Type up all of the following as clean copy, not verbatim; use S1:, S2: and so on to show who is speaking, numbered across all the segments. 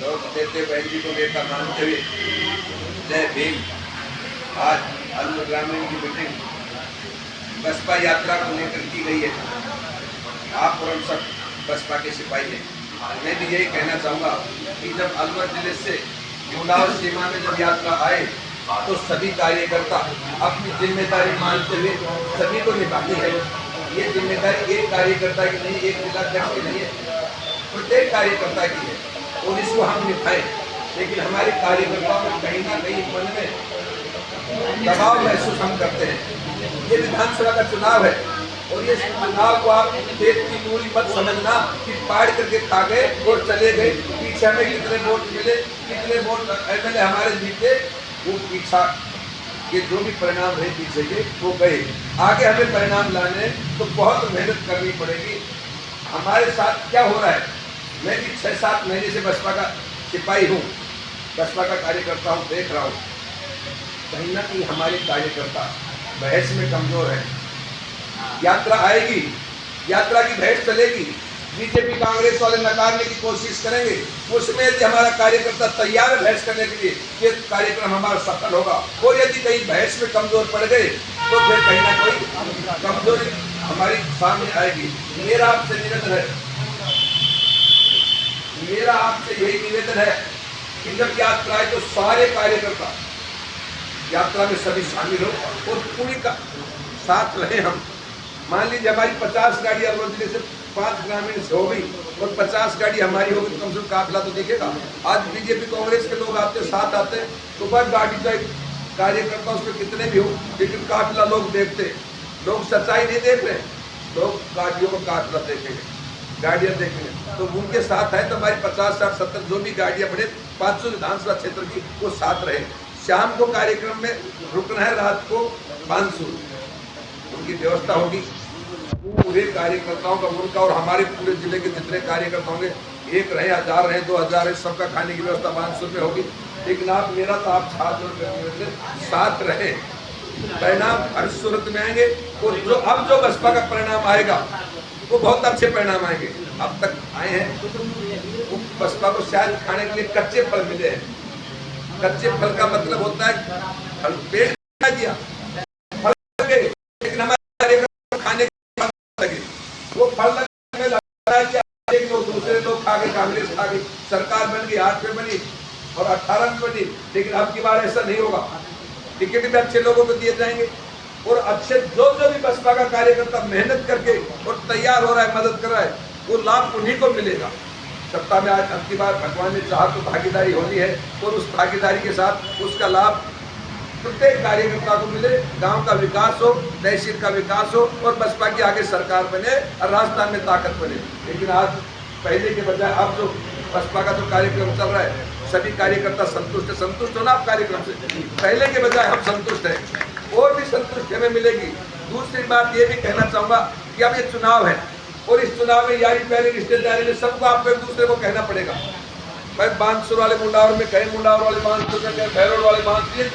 S1: लोग देते बहन जी को नेता मानते हुए जय भीम। आज अलवर ग्रामीण की मीटिंग बसपा यात्रा को लेकर की गई है। आप और हम सब बसपा के सिपाही हैं। मैं भी यही कहना चाहूँगा कि जब अलवर जिले से मुंडाव सीमा में जब यात्रा आए तो सभी कार्यकर्ता अपनी जिम्मेदारी मानते हुए सभी को निभानी है। ये जिम्मेदारी एक कार्यकर्ता की नहीं, एक जिलाध्यक्ष की नहीं है, प्रत्येक कार्यकर्ता की है और इसको हम निभाएं। लेकिन हमारे कार्यकर्ताओं में कहीं ना कहीं मन में दबाव महसूस हम करते हैं। ये विधानसभा का चुनाव है और ये चुनाव को आप खेत की मूली मत समझना कि पाड़ करके खा गए और चले गए। पीछे हमें कितने वोट मिले, कितने वोट एमएलए हमारे जीते, वो पीछा के जो भी परिणाम रहे पीछे के वो गए। आगे हमें परिणाम लाने तो बहुत मेहनत करनी पड़ेगी। हमारे साथ क्या हो रहा है, मैं भी 6-7 महीने से बसपा का सिपाही हूँ, बसपा का कार्यकर्ता हूँ, देख रहा हूँ कहीं ना कहीं हमारे कार्यकर्ता बहस में कमजोर है। यात्रा आएगी, यात्रा की बहस चलेगी, बीजेपी कांग्रेस वाले नकारने की कोशिश करेंगे, उसमें यदि हमारा कार्यकर्ता तैयार है बहस करने के लिए, ये कार्यक्रम हमारा सफल होगा। और यदि कहीं बहस में कमजोर पड़ गए तो फिर कहीं ना कहीं कमजोरी हमारी सामने आएगी। मेरा आपसे निवेदन है, मेरा आपसे यही निवेदन है कि जब यात्रा आए तो सारे कार्यकर्ता यात्रा में सभी शामिल हो और पूरी का साथ रहे। हम मान लीजिए हमारी 50 गाड़ी अलवर जिले से 5 ग्रामीण से हो गई और 50 गाड़ी हमारी होगी तो कम से कम काफिला तो दिखेगा। आज बीजेपी कांग्रेस के लोग आते साथ आते तो बस गाड़ी चाहे कार्यकर्ता उसमें कितने भी हो, लेकिन काफिला लोग देखते। लोग सच्चाई नहीं देख रहे, लोग गाड़ियों को काफिला देखेंगे, गाड़ियां देखेंगे। तो उनके साथ है तो हमारी 50, 60, 70 जो भी गाड़ियां बने 500 विधानसभा क्षेत्र की वो साथ रहे। शाम को कार्यक्रम में रुकना है, रात को 500 उनकी व्यवस्था होगी। पूरे कार्यकर्ताओं का उनका और हमारे पूरे जिले के जितने कार्यकर्ता होंगे, 1 रहे, 1000 रहे, 2000 रहे, सबका खाने की व्यवस्था 500 में होगी। लेकिन आप मेरा तो आप साथ रहे, परिणाम हर सूरत में आएंगे। और जो अब जो बसपा का परिणाम आएगा वो बहुत अच्छे परिणाम आएंगे। अब तक आए हैं वो बसपा को शायद खाने के लिए कच्चे फल मिले हैं। कच्चे फल का मतलब होता है फल पेट दिया, फल लगे, लेकिन हमारे खाने के लगे वो फल लगने लगा कि एक लोग दूसरे लोग खा गए, कांग्रेस खा गई, सरकार बन गई, 8 में बनी और 18 में बनी। लेकिन अब की बार ऐसा नहीं होगा, टिकट भी अच्छे लोगों को दिए जाएंगे और अच्छे जो भी बसपा का कार्यकर्ता मेहनत करके और तैयार हो रहा है, मदद कर रहा है, वो लाभ उन्हीं को मिलेगा। सत्ता में आज अब की बार भगवान ने चाहा तो भागीदारी होनी है और उस भागीदारी के साथ उसका लाभ प्रत्येक कार्यकर्ता को मिले। गांव का विकास हो, तहसील का विकास हो और बसपा की आगे सरकार बने और राजस्थान में ताकत बने। लेकिन आज पहले के बजाय अब जो बसपा का जो कार्यक्रम चल रहा है, सभी कार्यकर्ता संतुष्ट है। संतुष्ट हो ना आप कार्यक्रम से? पहले के बजाय हम संतुष्ट हैं और भी संतुष्टि हमें मिलेगी। दूसरी बात ये भी कहना चाहूँगा कि अब ये चुनाव है और इस चुनाव में यारी प्यारी रिश्तेदारी में सबको आपको एक दूसरे को कहना पड़ेगा। भाई बांसुर वाले मुंडावर में कहें, मुंडावर वाले बांसुर में कहें, भैरोड वाले बांसुर,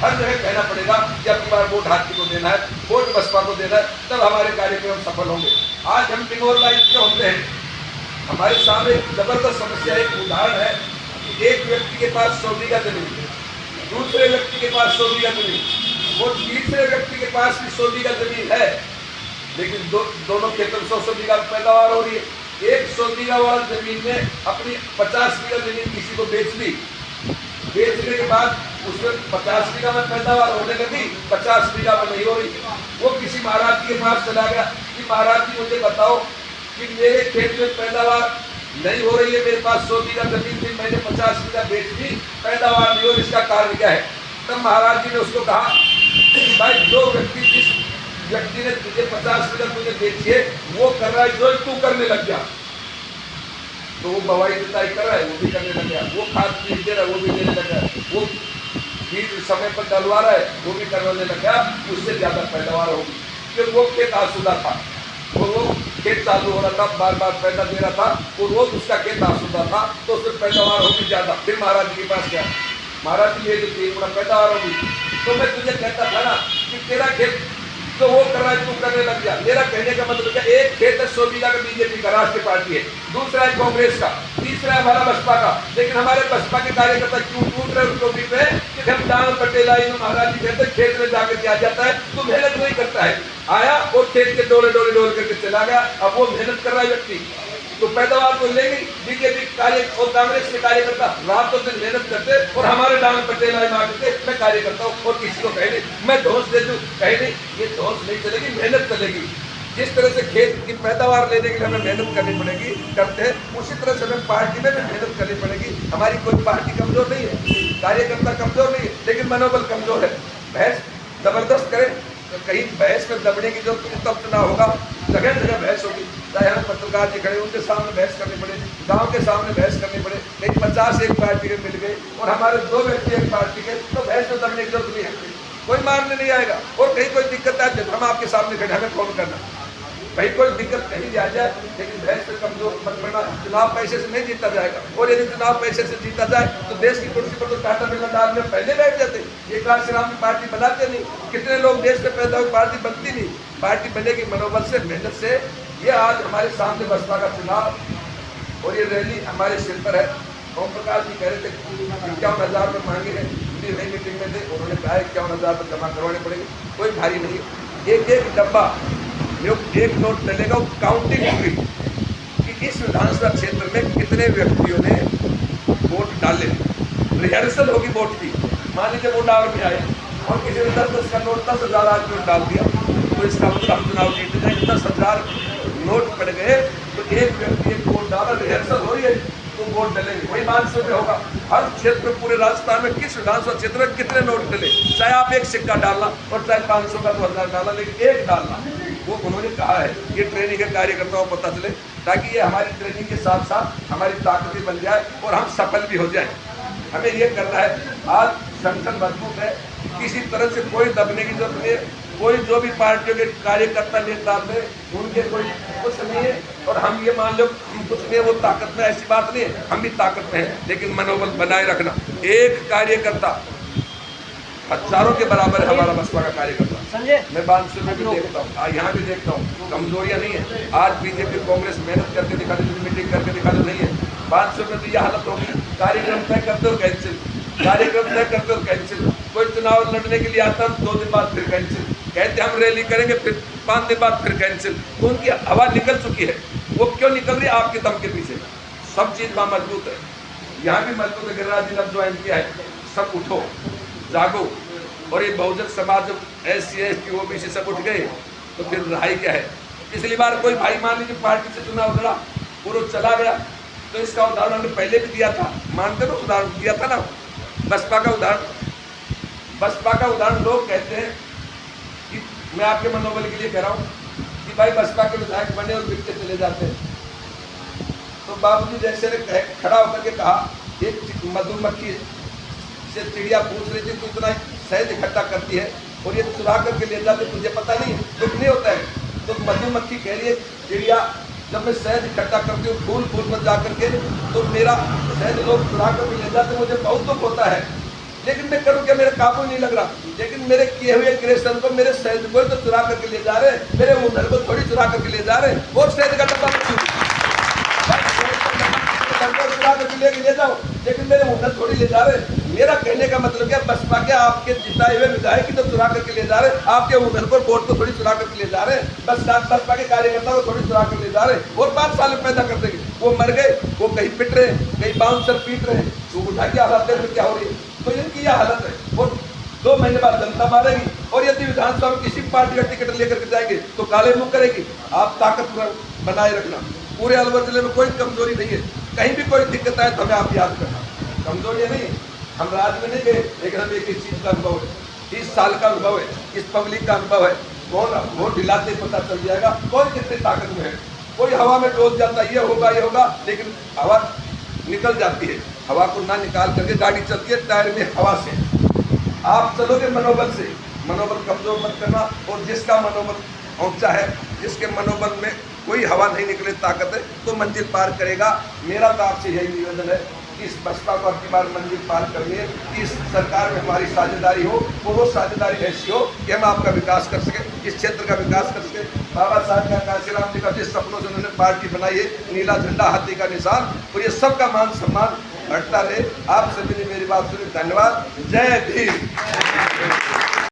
S1: हर जगह कहना पड़ेगा कि अब की बार वोट हाथी को देना है, वोट बसपा को देना है, तब हमारे कार्यक्रम सफल होंगे। आज हम डिमोरलाइज क्यों होते हैं? हमारे सामने जबरदस्त समस्या, एक उदाहरण है कि एक व्यक्ति के पास 100 बीघा जमीन, दूसरे व्यक्ति के पास 100 बीघा जमीन, वो तीसरे व्यक्ति के पास भी 100 बीघा जमीन है, लेकिन दोनों खेतों में 100 बीघा पैदावार हो रही है। एक 100 बीघा वाला जमीन में अपनी 50 बीघा जमीन किसी को बेच दी, बेचने के बाद उसमें 50 बीघा में पैदावार होने लगी, 50 बीघा में नहीं हो रही। वो किसी महाराज के पास चला गया कि महाराज जी मुझे बताओ कि मेरे खेत में पैदावार नहीं हो रही है, मेरे पास 100 बीघा जमीन थी, मैंने 50 बीघा बेच दी, पैदावार नहीं हो रही, इसका कारण क्या है? तब महाराज जी ने उसको कहा कि भाई जो व्यक्ति जिस व्यक्ति ने तुझे 50 बीघा तुझे बेची है वो कर रहा है जो तू करने लग गया। तो वो बवाई जुताई कर रहा है, वो भी करने लग गया, वो खाद बीज दे रहा है, वो भी देने लग गया, वो बीज समय पर डलवा रहा है, वो भी करवाने लग गया, उससे ज्यादा पैदावार होगी। फिर वो खेत आसुदा था और वो खेत चालू हो रहा था, बार बार पैदा दे रहा था और वो उसका खेत आसुदा था, तो उससे पैदावार होगी ज्यादा। फिर महाराज जी के पास गया, महाराज जी ये जो 3 गुना पैदावार होगी, तो मैं तुझे कहता था ना कि तेरा खेत तो वो कर रहा है, तू करने लग गया। मेरा कहने का मतलब क्या, एक खेत है 100 बीघा का बीजेपी का, राष्ट्रीय पार्टी है, दूसरा है कांग्रेस का, तीसरा है हमारा बसपा का। लेकिन हमारे बसपा के कार्यकर्ता क्यों टूट रहे उनको भी पे कि हम डांग पटेल आई महाराज जी कहते खेत में जाकर के आ जाता है, तो मेहनत नहीं करता है, आया और खेत के डोले डोले डोल करके चला गया। अब वो मेहनत कर रहा है व्यक्ति तो पैदावार तो लेंगे। बीजेपी कार्य और कांग्रेस के कार्यकर्ता रातों दिन मेहनत करते और हमारे डांग पटेल आए मारते, मैं कार्यकर्ता हूँ और किसी को कहे नहीं, मैं धौंस दे दूँ, कहे नहीं, ये धौंस नहीं चलेगी, मेहनत चलेगी। जिस तरह से खेत की पैदावार लेने के लिए हमें मेहनत करनी पड़ेगी, करते हैं, उसी तरह से हमें पार्टी में भी मेहनत करनी पड़ेगी। हमारी कोई पार्टी कमजोर नहीं है, कार्यकर्ता कमजोर नहीं है, लेकिन मनोबल कमजोर है। बहस जबरदस्त करें तो कहीं बहस में दबने की जरूरत, तब चुनाव होगा, जगह जगह बहस होगी। चाहे हम पत्रकार जी खड़े उनके सामने बहस करनी पड़े, गांव के सामने बहस करनी पड़े, कहीं 50 एक पार्टी के मिल गए और हमारे 2 व्यक्ति एक पार्टी के, तो बहस में दबने की जरूरत नहीं है, कोई मारने नहीं आएगा। और कहीं कोई दिक्कत आए तो हम आपके सामने खड़े, हमें फोन करना, भाई कोई दिक्कत कहीं भी आ जाए, लेकिन बहस में कमजोर मत पड़ना। चुनाव पैसे से नहीं जीता जाएगा, और यदि चुनाव पैसे से जीता जाए तो देश की कुर्सी पर तो टाटा बिरला डाल में पहले बैठ जाते। एक लाख श्रीराम की पार्टी बनाते नहीं, कितने लोग देश में पैदा हुए, पार्टी बनती नहीं। पार्टी बनेगी मनोबल से, मेहनत से। ये आज हमारे सामने बसपा का चुनाव और ये रैली हमारे सिर पर है। ओम प्रकाश जी कह रहे थे 51,000 रुपये मांगे हैं, नई मीटिंग में थे, उन्होंने कहा 51,000 रुपये जमा करवाने पड़ेंगे, कोई भारी नहीं। एक एक डब्बा एक नोट डलेगा, काउंटिंग होगी कि इस विधानसभा क्षेत्र में कितने व्यक्तियों ने वोट डाले, रिहर्सल होगी वोट की। मान लीजिए वोट आवर में आए और किसी ने 10-10 का नोट 10,000 आज नोट डाल दिया, तो इसका मतलब हम चुनाव जीते जाएंगे। 10,000 नोट पड़ गए तो एक व्यक्ति एक वोट डाला, रिहर्सल हो रही है तो वोट डलेंगे। वही मानसून में होगा हर क्षेत्र में, पूरे राजस्थान में किस विधानसभा क्षेत्र में कितने नोट डले, चाहे आप एक सिक्का डालना और चाहे 500 का 2,000 डालना, लेकिन एक डालना। वो उन्होंने कहा है ये ट्रेनिंग के कार्यकर्ताओं को पता चले, ताकि ये हमारी ट्रेनिंग के साथ साथ हमारी ताकत बन जाए और हम सफल भी हो जाए। हमें ये करना है। आज संगठन मजबूत है, किसी तरह से कोई दबने की जरूरत नहीं है। कोई जो भी पार्टियों के कार्यकर्ता नेता में उनके कोई कुछ नहीं है, और हम ये मान लो कुछ नहीं, वो ताकत में, ऐसी बात नहीं है, हम भी ताकत में हैं, लेकिन मनोबल बनाए रखना। एक कार्यकर्ता हजारों के बराबर है हमारा बसपा का कार्यकर्ता। मैं बांसुर में भी देखता हूँ, यहाँ भी देखता हूँ, कमजोरियाँ नहीं है। आज बीजेपी कांग्रेस मेहनत करके दिखा दे, मीटिंग करके दिखा दे, नहीं है। बांसुर में तो यह हालत होगी, कार्यक्रम तय करते हो कैंसिल, कार्यक्रम तय करते हो कैंसिल। कोई चुनाव लड़ने के लिए आता है 2 दिन बाद फिर कैंसिल, कहते हम रैली करेंगे, फिर 5 दिन बाद फिर कैंसिल। तो उनकी हवा निकल चुकी है। वो क्यों निकल रही है? आपके दम के पीछे। सब चीज़ वहाँ मजबूत है, यहाँ भी मजबूत है। गिरिराज जी ने ज्वाइन किया है, सब उठो, जागो। और ये बहुजन समाज जब SC ST OBC सब उठ गए तो फिर रहाई क्या है? पिछली बार कोई भाई मान लीजिए पार्टी से चुनाव लड़ा और वो चला गया, तो इसका उदाहरण हमने पहले भी दिया था, मानते ना, उदाहरण दिया था ना, बसपा का उदाहरण। बसपा का उदाहरण लोग कहते हैं कि मैं आपके मनोबल के लिए कह रहा हूँ कि भाई बसपा के विधायक बने और बिकते चले जाते हैं। तो बाबूजी जैसे ने खड़ा होकर के कहा, एक मधुमक्खी से चिड़िया पूछ रही थी, तो इतना शहद इकट्ठा करती है और ये चुरा करके ले जाते, तुझे पता नहीं है, दुख नहीं होता है? तो मधुमक्खी कह रही है, चिड़िया जब मैं शहद इकट्ठा करती हूँ फूल फूल में जा करके, तो मेरा शहद लोग चुरा करके ले जाते, मुझे बहुत दुख होता है, लेकिन मैं करूँ क्या, मेरे काबू नहीं लग रहा। लेकिन मेरे किए हुए क्रिएशन को, मेरे शहद को तो चुरा करके ले जा रहे हैं, मेरे हुनर को थोड़ी चुरा करके ले जा रहे हैं। और शहद का डब्बा चुरा करके ले जाओ, लेकिन मेरे हुनर थोड़ी ले जा रहे हैं। मेरा कहने का मतलब क्या, बसपा के आपके जिताए हुए विधायक तो चुरा करके ले जा रहे हैं, आपके हुनर को, वोट को थोड़ी चुरा करके ले जा रहे हैं। बसपा के कार्यकर्ता को थोड़ी चुरा कर ले जा रहे हैं और 5 साल में पैदा कर देंगे। वो मर गए, वो कहीं पिट रहे हैं, कहीं बाउंसर पीट रहे हैं, तो उठा के हालत में क्या हो रही है? तो इनकी यह हालत है। और 2 महीने बाद जनता मारेगी, और यदि विधानसभा में किसी पार्टी का टिकट लेकर के जाएंगे तो काले मुंह करेगी। आप ताकत बनाए रखना। पूरे अलवर जिले में कोई कमजोरी नहीं है, कहीं भी कोई दिक्कत आए तो हमें आप याद करना। कमजोरी नहीं, हम राज में नहीं गए, लेकिन हमें एक चीज का अनुभव है, 30 साल का अनुभव है, इस पब्लिक का अनुभव है। कौन वोट दिलाते पता चल जाएगा कौन कितनी ताकत में है। कोई हवा में डोल जाता, ये होगा, लेकिन हवा निकल जाती है। हवा को ना निकाल करके गाड़ी चलती है टायर में हवा से। आप चलोगे मनोबल से, मनोबल कमजोर मत करना। और जिसका मनोबल ऊंचा है, जिसके मनोबल में कोई हवा नहीं निकले, ताकत है, तो मंजिल पार करेगा। मेरा तो आपसे यही निवेदन है इस बसपा को अब बार मंजिल पार करनी है। इस सरकार में हमारी साझेदारी हो, वो साझेदारी ऐसी हो कि हम आपका विकास कर सके, इस क्षेत्र का विकास कर सके। बाबा साहब का, काशीराम जी का जिस सपनों से उन्होंने पार्टी बनाई है, नीला झंडा, हाथी का निशान, और ये सबका मान सम्मान बढ़ता रहे। आप सभी ने मेरी बात सुनी, धन्यवाद। जय भीम।